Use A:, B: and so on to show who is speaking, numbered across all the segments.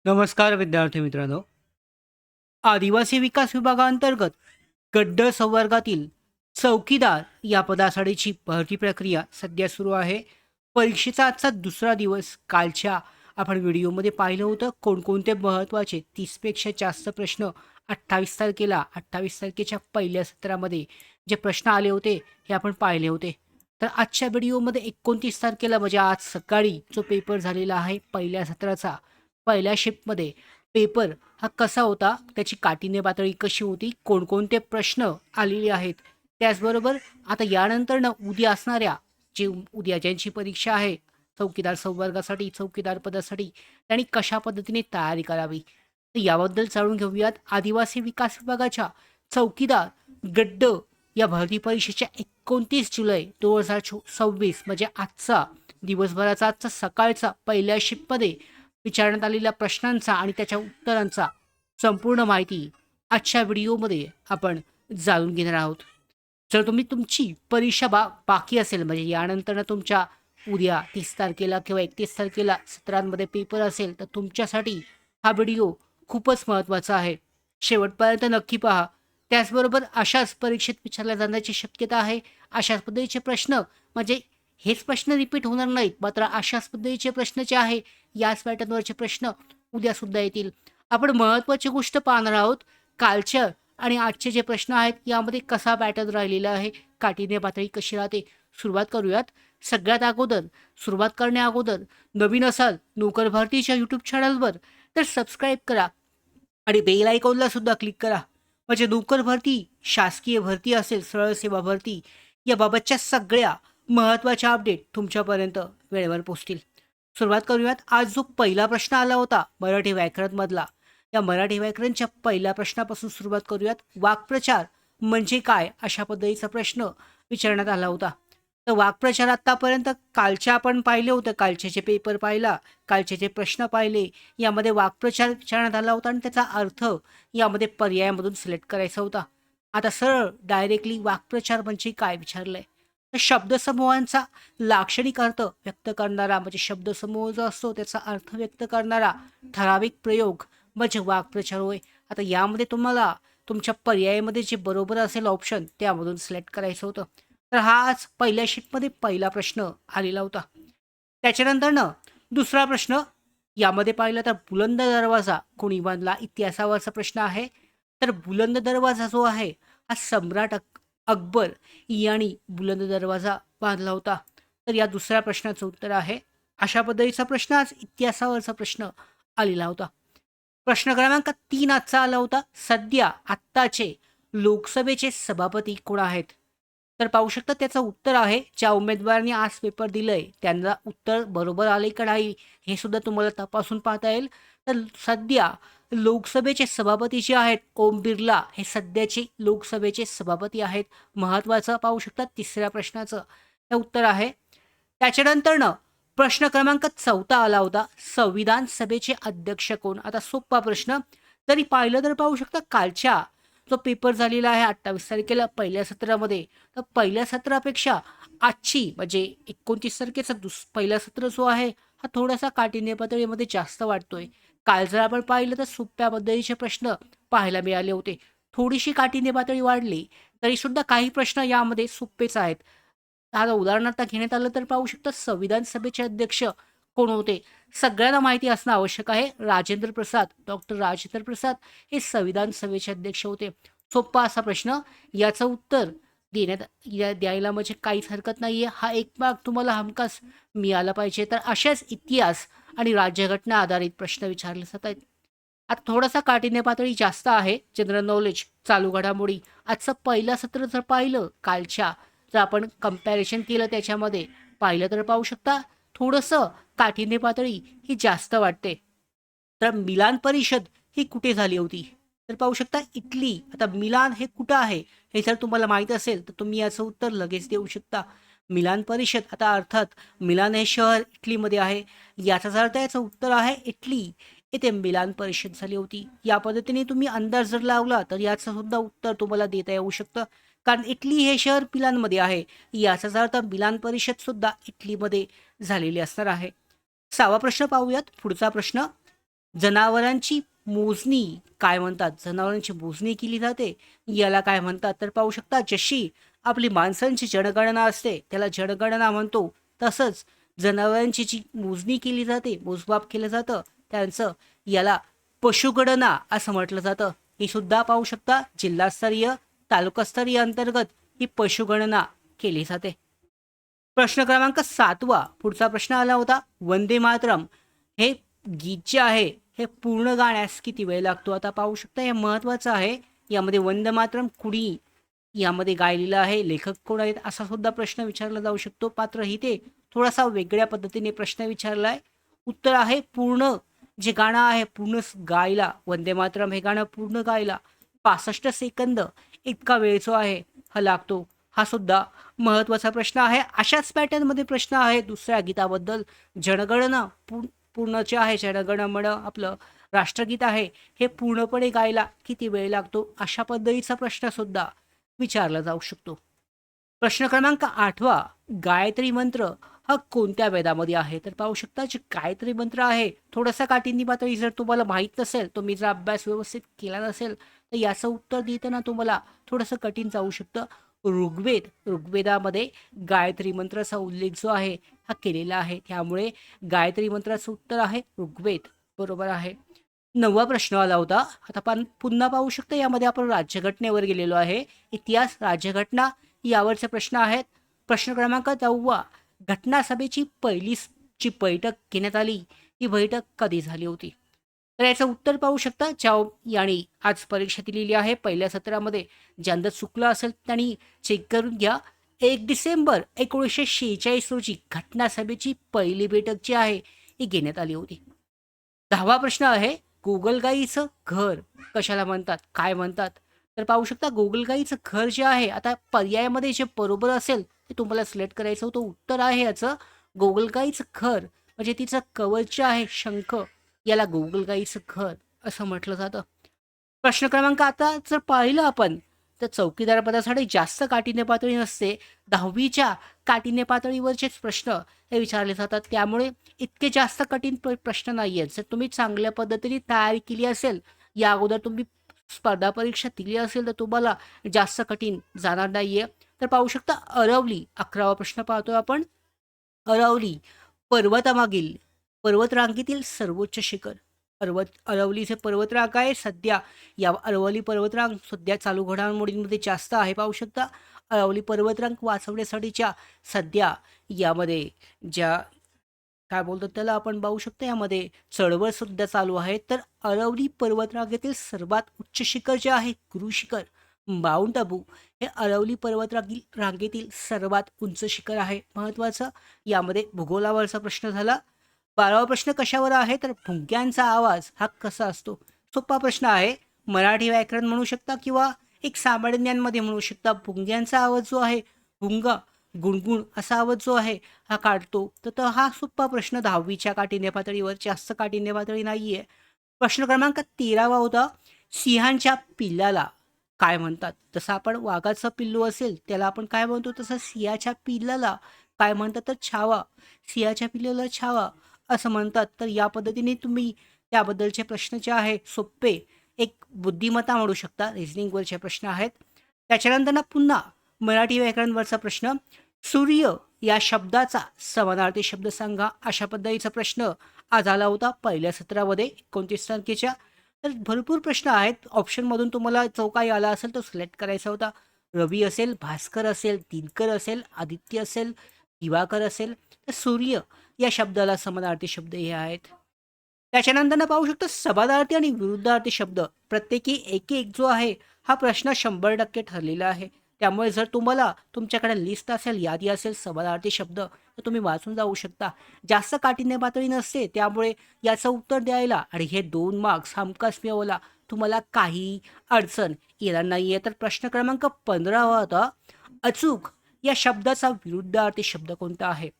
A: नमस्कार विद्यार्थी मित्रांनो. आदिवासी विकास विभागाअंतर्गत गड्ड संवर्गातील चौकीदार या पदासाठीची भरती प्रक्रिया सध्या सुरू आहे. परीक्षेचा आजचा दुसरा दिवस. कालच्या आपण व्हिडिओमध्ये पाहिलं होतं कोणकोणते महत्त्वाचे 30पेक्षा जास्त प्रश्न 28 तारखेच्या पहिल्या सत्रामध्ये जे प्रश्न आले होते हे आपण पाहिले होते. तर आजच्या व्हिडिओमध्ये 29 तारखेला म्हणजे आज सकाळी जो पेपर झालेला आहे पहिल्या सत्राचा, पहिल्या शिफ्टमध्ये पेपर हा कसा होता, त्याची काठिण्य पातळी कशी होती, कोणकोणते प्रश्न आलेले आहेत. त्याचबरोबर आता यानंतर उद्या असणाऱ्या उद्या ज्यांची परीक्षा आहे चौकीदार संवर्गासाठी, चौकीदार पदासाठी, त्यांनी कशा पद्धतीने तयारी करावी, तर याबद्दल जाणून घेऊयात. आदिवासी विकास विभागाच्या चौकीदार गड्ड या भरती परीक्षेच्या 29 जुलै 2026 म्हणजे आजचा दिवसभराचा आजचा सकाळचा पहिल्या शिफ्टमध्ये विचारण्यात आलेल्या प्रश्नांचा आणि त्याच्या उत्तरांचा संपूर्ण माहिती आजच्या व्हिडिओमध्ये आपण जाणून घेणार आहोत. जर तुमची परीक्षा बाकी असेल म्हणजे यानंतर तुमच्या उद्या 30 तारखेला किंवा 31 तारखेला सत्रांमध्ये पेपर असेल तर तुमच्यासाठी हा व्हिडिओ खूपच महत्त्वाचा आहे. शेवटपर्यंत नक्की पहा. त्याचबरोबर अशाच परीक्षेत विचारल्या जाण्याची शक्यता आहे. अशाच पद्धतीचे प्रश्न म्हणजे हेच प्रश्न रिपीट होणार नाहीत, मात्र अशाच पद्धतीचे प्रश्न जे आहे याच पॅटर्नवरचे प्रश्न उद्यासुद्धा येतील. आपण महत्त्वाची गोष्ट पाहणार आहोत. कालच्या आणि आजचे जे प्रश्न आहेत यामध्ये कसा पॅटर्न राहिलेला आहे, काठिण्य पातळी कशी राहते. सुरुवात करूयात. सगळ्यात अगोदर सुरुवात करण्या नवीन असाल नोकर भारतीच्या यूट्यूब चॅनलवर तर सबस्क्राईब करा आणि बेल आयकॉनला सुद्धा क्लिक करा. म्हणजे नोकर भरती, शासकीय भरती असेल, सरळ सेवा भरती याबाबतच्या सगळ्या महत्त्वाच्या अपडेट तुमच्यापर्यंत वेळेवर पोहोचतील. सुरुवात करूयात. आज जो पहिला प्रश्न आला होता मराठी व्याकरणमधला, या मराठी व्याकरणच्या पहिल्या प्रश्नापासून सुरुवात करूयात. वाक्प्रचार म्हणजे काय, अशा पद्धतीचा प्रश्न विचारण्यात आला होता. तर वाक्प्रचार आत्तापर्यंत कालच्या आपण पाहिले होतं, कालचे जे पेपर पाहिला, कालचे जे प्रश्न पाहिले, यामध्ये वाक्प्रचार विचारण्यात आला होता आणि त्याचा अर्थ यामध्ये पर्यायामधून सिलेक्ट करायचा होता. आता सरळ डायरेक्टली वाक्प्रचार म्हणजे काय विचारलंय. तर शब्दसमूहांचा लाक्षणिक अर्थ व्यक्त करणारा म्हणजे शब्दसमूह जो असतो त्याचा अर्थ व्यक्त करणारा ठराविक प्रयोग म्हणजे वाक्प्रचार होय. आता यामध्ये तुम्हाला तुमच्या पर्यायामध्ये जे बरोबर असेल ऑप्शन त्यामधून सिलेक्ट करायचं होतं. तर हा आज पहिल्या शीटमध्ये पहिला प्रश्न आलेला होता. त्याच्यानंतरनं दुसरा प्रश्न यामध्ये पाहिलं तर बुलंद दरवाजा कोणी बांधला, इतिहासावरचा प्रश्न आहे. तर बुलंद दरवाजा जो आहे हा सम्राट अकबर यांनी बुलंद दरवाजा बांधला होता. तर या दुसऱ्या प्रश्नाचं उत्तर आहे. अशा पद्धतीचा प्रश्न आज इतिहासावरचा प्रश्न आलेला होता. प्रश्न क्रमांक 3 आजचा आला होता. सध्या आत्ताचे लोकसभेचे सभापती कोण आहेत. तर पाहू शकता त्याचं उत्तर आहे. ज्या उमेदवारांनी आज पेपर दिलंय त्यांना उत्तर बरोबर आले का नाही हे सुद्धा तुम्हाला तपासून पाहता येईल. तर सध्या लोकसभेचे सभापती जे आहेत ओम बिर्ला हे सध्याचे लोकसभेचे सभापती आहेत. महत्त्वाचं पाहू शकता तिसऱ्या प्रश्नाचं हे उत्तर आहे. त्याच्यानंतरनं प्रश्न क्रमांक 4 आला होता. संविधान सभेचे अध्यक्ष कोण. आता सोपा प्रश्न तरी पाहिलं तर पाहू शकता कालच्या जो पेपर झालेला आहे 28 तारखेला पहिल्या सत्रामध्ये, तर पहिल्या सत्रापेक्षा आजची म्हणजे 29 तारखेचा पहिला सत्र जो आहे हा थोडासा काठिण्य पातळीमध्ये जास्त वाटतोय. काल जर आपण पाहिलं तर सोप्या पद्धतीचे प्रश्न पाहायला मिळाले होते. थोडीशी काठिण्य पातळी वाढली तरी सुद्धा काही प्रश्न यामध्ये सोपेच आहेत. आता उदाहरणार्थ घेण्यात आलं तर पाहू शकता संविधान सभेचे अध्यक्ष कोण होते. सगळ्यांना माहिती असणं आवश्यक आहे. राजेंद्र प्रसाद, डॉक्टर राजेंद्र प्रसाद हे संविधान सभेचे अध्यक्ष होते. सोपा असा प्रश्न, याचं उत्तर द्यायला म्हणजे काहीच हरकत नाहीये. हा एक भाग तुम्हाला हमखास मिळाला पाहिजे. तर अशाच इतिहास आणि राज्यघटना आधारित प्रश्न विचारले जात आहेत. आता थोडासा काठिण्य पातळी जास्त आहे. जनरल नॉलेज, चालू घडामोडी. आजचं पहिलं सत्र जर पाहिलं कालच्या, जर आपण कंपॅरिझन केलं त्याच्यामध्ये पाहिलं तर पाहू शकता थोडंसं काठिण्य पातळी ही जास्त वाटते. तर मिलान परिषद ही कुठे झाली होती. तर पाहू शकता इटली. आता मिलान हे कुठं आहे हे जर तुम्हाला माहीत असेल तर तुम्ही याचं उत्तर लगेच देऊ शकता. मिलान परिषद, आता अर्थात मिलान हे शहर इटलीमध्ये आहे. याचाच अर्थ याचं उत्तर आहे इटली येथे मिलान परिषद झाली होती. या पद्धतीने तुम्ही अंदाज जर लावला तर याचं सुद्धा उत्तर तुम्हाला देता येऊ शकतं. कारण इटली हे शहर मिलानमध्ये आहे. याचाच अर्थ मिलान परिषद सुद्धा इटलीमध्ये झालेली असणार आहे. 6वा प्रश्न पाहूयात. पुढचा प्रश्न, जनावरांची मोजणी काय म्हणतात? जनावरांची मोजणी केली जाते याला काय म्हणतात? तर पाहू शकता जशी आपली माणसांची जनगणना असते त्याला जनगणना म्हणतो, तसंच जनावरांची जी मोजणी केली जाते, मोजमाप केलं जातं त्यांचं, याला पशुगणना असं म्हटलं जातं. ही सुद्धा पाहू शकता जिल्हास्तरीय, तालुकास्तरीय अंतर्गत ही पशुगणना केली जाते. प्रश्न क्रमांक 7वा पुढचा प्रश्न आला होता, वंदे मातरम हे गीत जे आहे हे पूर्ण गाण्यास किती वेळ लागतो? आता पाहू शकता हे महत्त्वाचं आहे. यामध्ये वंदे मातरम कुणी यामध्ये गायलेलं आहे, लेखक कोण आहेत, असा सुद्धा प्रश्न विचारला जाऊ शकतो. मात्र इथे थोडासा वेगळ्या पद्धतीने प्रश्न विचारला आहे. उत्तर आहे पूर्ण जे गाणं आहे पूर्ण गायला, वंदे मातरम हे गाणं पूर्ण गायला 65 सेकंद इतका वेळ जो आहे हा लागतो. हा सुद्धा महत्त्वाचा प्रश्न आहे. अशाच पॅटर्नमध्ये प्रश्न आहे दुसऱ्या गीताबद्दल. जनगणना पूर्ण जे आहे, जनगणमन आपलं राष्ट्रगीत आहे हे पूर्णपणे गायला किती वेळ लागतो, अशा पद्धतीचा प्रश्न सुद्धा विचारला जाऊ शकतो. प्रश्न क्रमांक 8वा, गायत्री मंत्र हा कोणत्या वेदामध्ये आहे? तर पाहू शकता जे गायत्री मंत्र आहे थोडासा काठिण्य पातळी जर तुम्हाला माहीत नसेल, तुम्ही जर अभ्यास व्यवस्थित केला नसेल, तर याचं उत्तर देताना तुम्हाला थोडंसं कठीण जाऊ शकतं. ऋग्वेदामध्ये गायत्री मंत्राचा उल्लेख जो आहे हा केलेला आहे, त्यामुळे गायत्री मंत्राचं उत्तर आहे ऋग्वेद. बरोबर आहे. 9वा प्रश्न आला होता. आता आपण पुन्हा पाहू शकता यामध्ये आपण राज्यघटनेवर गेलेलो आहे. इतिहास, राज्यघटना यावरचे प्रश्न आहेत. प्रश्न क्रमांक 9वा, घटनासभेची पहिली जी बैठक घेण्यात आली ही बैठक कधी झाली होती? तर याचं उत्तर पाहू शकता. यांनी आज परीक्षा दिलेली आहे पहिल्या सत्रामध्ये. ज्यांचं चुकलं असेल त्यांनी चेक करून घ्या. 1 डिसेंबर 1946 रोजी घटनासभेची पहिली बैठक जी आहे ही घेण्यात आली होती. 10वा प्रश्न आहे, गोगलगाईचं घर कशाला म्हणतात, काय म्हणतात? तर पाहू शकता गोगलगाईचं घर जे आहे, आता पर्यायामध्ये जे बरोबर असेल ते तुम्हाला सिलेक्ट करायचं होतं. उत्तर आहे याचं गोगलगाईचं घर, म्हणजे तिचं कवच जे आहे शंख, याला गोगलगाईचं घर असं म्हटलं जातं. प्रश्न क्रमांक आता जर पाहिलं आपण तर चौकीदार पदासाठी जास्त काठिण्य पातळी नसते. 10वीच्या काठिण्य पातळीवरचेच प्रश्न हे विचारले जातात, त्यामुळे इतके जास्त कठीण प्रश्न नाही आहेत. जर तुम्ही चांगल्या पद्धतीने तयारी केली असेल, या अगोदर तुम्ही स्पर्धा परीक्षा दिली असेल, तर तुम्हाला जास्त कठीण जाणार नाही आहे. तर पाहू शकता अरवली, 11वा प्रश्न पाहतोय आपण. अरवली पर्वतामागील पर्वतरांगेतील सर्वोच्च शिखर. अरवलीचे पर्वतरांग आहे सध्या, या अरवली पर्वतरांग सध्या चालू घडामोडींमध्ये जास्त आहे. पाहू शकता अरवली पर्वतरांग वाचवण्यासाठीच्या सध्या यामध्ये ज्या काय बोलतात त्याला आपण पाहू शकतो, यामध्ये चळवळ सुद्धा चालू आहे. तर अरवली पर्वतरांगेतील सर्वात उच्च शिखर जे आहे गुरु शिखर, माउंट अबू, हे अरवली रांगेतील सर्वात उंच शिखर आहे. महत्त्वाचं यामध्ये भूगोलावरचा प्रश्न झाला. 12वा प्रश्न कशावर आहे तर भुंग्यांचा आवाज हा कसा असतो? सोपा प्रश्न आहे. मराठी व्याकरण म्हणू शकता किंवा एक सामान्य ज्ञानमध्ये म्हणू शकता. भुंग्यांचा आवाज जो आहे, भुंगा गुणगुण असा आवाज जो आहे हा काढतो. तर हा सोपा प्रश्न 10वीच्या काठिण्य पातळीवर, जास्त काठिण्य पातळी नाहीये. प्रश्न क्रमांक 13वा होता, सिंहांच्या पिल्लाला काय म्हणतात? जसं आपण वाघाचं पिल्लू असेल त्याला आपण काय म्हणतो, तसं सिंहाच्या पिल्लाला काय म्हणतात तर छावा. सिंहाच्या पिल्लाला छावा असं म्हणतात. तर या पद्धतीने तुम्ही त्याबद्दलचे प्रश्न जे आहे सोपे, एक बुद्धिमत्ता म्हणू शकता, रिझनिंगवरचे प्रश्न आहेत. त्याच्यानंतर ना पुन्हा मराठी व्याकरणवरचा प्रश्न, सूर्य या शब्दाचा समानार्थी शब्द सांगा, अशा पद्धतीचा प्रश्न आज आला होता पहिल्या सत्रामध्ये 29 तारखेच्या. तर भरपूर प्रश्न आहेत. ऑप्शनमधून तुम्हाला जो काही आला असेल तो सिलेक्ट करायचा होता. रवी असेल, भास्कर असेल, दिनकर असेल, आदित्य असेल, दिवाकर असेल, तर सूर्य या शब्दाला समानार्थी शब्द हे आहेत. त्याच्यानंतर पाहू शकतो समानार्थी आणि विरुद्धार्थी शब्द प्रत्येकी एक एक जो आहे हा प्रश्न 100% ठरलेला आहे. त्यामुळे जर तुम्हाला तुमच्याकडे लिस्ट असेल, यादी असेल समानार्थी शब्द, तर तुम्ही वाचून जाऊ शकता. जास्त काठिण्य पातळी नसते, त्यामुळे याचं उत्तर द्यायला आणि हे 2 मार्क्स हमखास मिळवायला तुम्हाला काही अडचण येणार नाही आहे. तर प्रश्न क्रमांक 15 होता, अचूक या शब्दाचा विरुद्धार्थी शब्द कोणता आहे?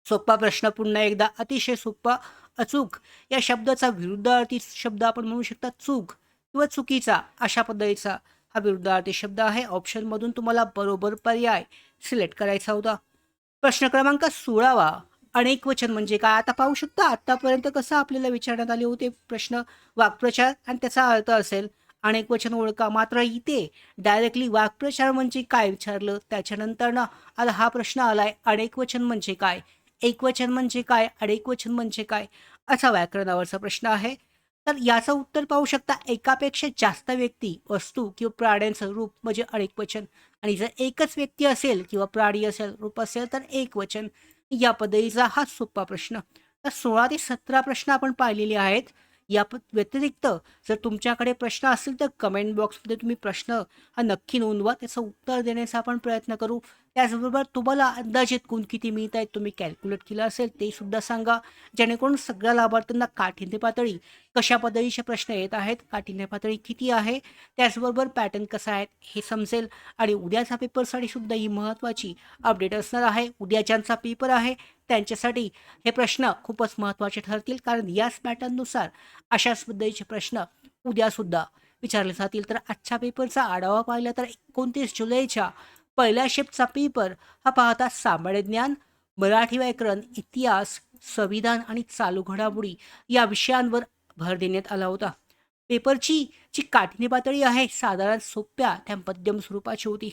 A: सोपा प्रश्न पुन्हा एकदा, अतिशय सोपा. अचूक या शब्दाचा विरुद्धार्थी शब्द आपण म्हणू शकता चूक किंवा चुकीचा, अशा पद्धतीचा हा विरुद्धार्थी शब्द आहे. ऑप्शनमधून तुम्हाला बरोबर पर्याय सिलेक्ट करायचा होता. प्रश्न क्रमांक 16वा, अनेक वचन म्हणजे काय? आता पाहू शकता आतापर्यंत कसं आपल्याला विचारण्यात आले होते प्रश्न, वाक्प्रचार आणि त्याचा अर्थ असेल. अनेक वचन ओळखा. मात्र इथे डायरेक्टली वाक्प्रचार म्हणजे काय विचारलं. त्याच्यानंतर ना आता हा प्रश्न आलाय अनेक वचन म्हणजे काय? एकवचन म्हणजे काय? अनेक वचन म्हणजे काय? असा व्याकरणावरचा प्रश्न आहे. तर याचं उत्तर पाहू शकता एकापेक्षा जास्त व्यक्ती, वस्तू किंवा प्राण्यांचं रूप म्हणजे अनेकवचन आणि जर एकच व्यक्ती असेल किंवा प्राणी असेल, रूप असेल तर एकवचन. या पद्धतीचा हा सोपा प्रश्न. तर 16 ते 17 प्रश्न आपण पाहिलेले आहेत. या व्यतिरिक्त जर तुमच्याकडे प्रश्न असतील तर कमेंट बॉक्समध्ये तुम्ही प्रश्न हा नक्की नोंदवा. त्याचं उत्तर देण्याचा आपण प्रयत्न करू. त्याचबरोबर तुम्हाला अंदाजे एकूण किती मिळत आहेत तुम्ही कॅल्क्युलेट केलं असेल ते सुद्धा सांगा. जेणेकरून सगळ्या लाभार्थ्यांना काठिण्य पातळी, कशा पद्धतीचे प्रश्न येत आहेत, काठिण्य पातळी किती आहे, त्याचबरोबर पॅटर्न कसा आहे हे समजेल. आणि उद्याचा पेपरसाठी सुद्धा ही महत्त्वाची अपडेट असणार आहे. उद्या ज्यांचा पेपर आहे त्यांच्यासाठी हे प्रश्न खूपच महत्त्वाचे ठरतील, कारण याच पॅटर्ननुसार अशाच पद्धतीचे प्रश्न उद्यासुद्धा विचारले जातील. तर आजच्या पेपरचा आढावा पाहिला तर 29 जुलैच्या पहिल्या शिफ्टचा पेपर हा पाहता सामान्य ज्ञान, मराठी व्याकरण, इतिहास, संविधान आणि चालू घडामोडी या विषयांवर भर देण्यात आला होता. पेपरची जी काठिण्य पातळी आहे साधारण सोप्या त्या मध्यम स्वरूपाची होती.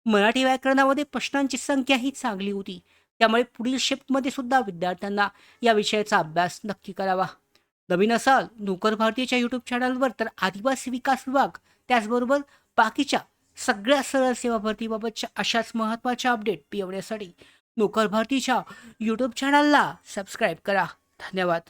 A: मराठी व्याकरणामध्ये प्रश्नांची संख्या ही चांगली होती. त्यामुळे पुढील शिफ्टमध्ये सुद्धा विद्यार्थ्यांना या विषयाचा अभ्यास नक्की करावा. नवीन असाल नोकर भारतीच्या यूट्यूब चॅनलवर तर आदिवासी विकास विभाग त्याचबरोबर बाकीच्या सगळ्या सरळ सेवा भरतीबाबतच्या अशाच महत्त्वाच्या अपडेट मिळवण्यासाठी नोकर भारतीच्या यूट्यूब चॅनलला सबस्क्राईब करा. धन्यवाद.